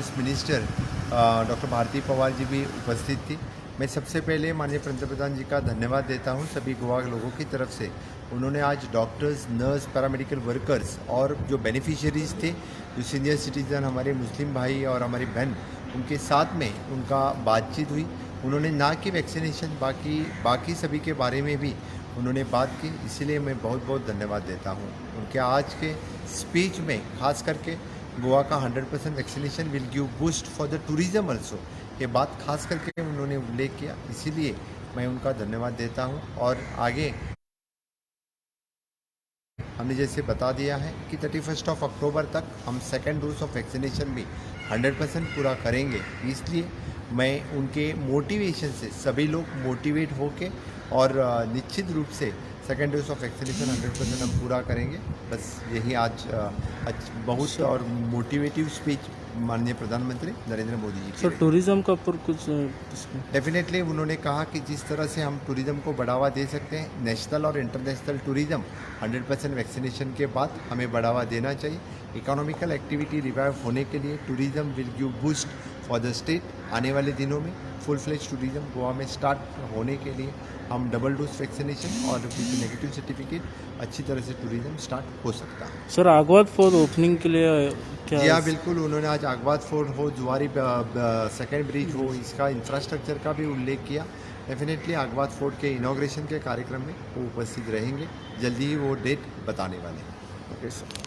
Affairs minister doctor Bharati Pawar ji भी उपस्थित थी। मैं सबसे पहले माननीय पंतप्रधान जी का धन्यवाद देता हूं सभी गोवा लोगों की तरफ से। उन्होंने आज डॉक्टर्स, नर्स, पैरामेडिकल वर्कर्स और जो बेनिफिशियरीज थे, जो सीनियर सिटीज़न हमारे मुस्लिम भाई और हमारी बहन, उनके साथ में उनका बातचीत हुई। उन्होंने ना कि वैक्सीनेशन, बाकी सभी के बारे में भी उन्होंने बात की, इसीलिए मैं बहुत बहुत धन्यवाद देता हूँ। उनके आज के स्पीच में खास करके गोवा का 100% vaccination will give boost for the tourism also, ये बात खास करके उन्होंने उल्लेख किया, इसीलिए मैं उनका धन्यवाद देता हूँ। और आगे हमने जैसे बता दिया है कि 31 अक्टूबर तक हम सेकेंड डोज ऑफ वैक्सीनेशन भी 100% पूरा करेंगे। इसलिए मैं उनके मोटिवेशन से सभी लोग मोटिवेट होके और निश्चित रूप से सेकेंड डोज ऑफ वैक्सीनेशन 100% हम पूरा करेंगे। बस यही आज बहुत और मोटिवेटिव स्पीच माननीय प्रधानमंत्री नरेंद्र मोदी जी की सर, टूरिज्म का ऊपर कुछ डेफिनेटली उन्होंने कहा कि जिस तरह से हम टूरिज़्म को बढ़ावा दे सकते हैं, नेशनल और इंटरनेशनल टूरिज़्म 100% वैक्सीनेशन के बाद हमें बढ़ावा देना चाहिए। इकोनॉमिकल एक्टिविटी रिवाइव होने के लिए tourism will give boost for the state. आने वाले दिनों में फुल फ्लेज टूरिज़्म गोवा में स्टार्ट होने के लिए हम डबल डोज वैक्सीनेशन और विद नेगेटिव सर्टिफिकेट अच्छी तरह से टूरिज़्म स्टार्ट हो सकता है। सर, आगवाद फोर्ट ओपनिंग के लिए क्या? जी हाँ, बिल्कुल। उन्होंने आज आगवाद फोर्ट हो, जुआरी सेकेंड ब्रिज हो, इसका इंफ्रास्ट्रक्चर का भी उल्लेख किया। डेफिनेटली आगवाद फोर्ट के इनॉग्रेशन के कार्यक्रम में वो उपस्थित रहेंगे। जल्दी ही वो डेट बताने वाले हैं। Okay sir.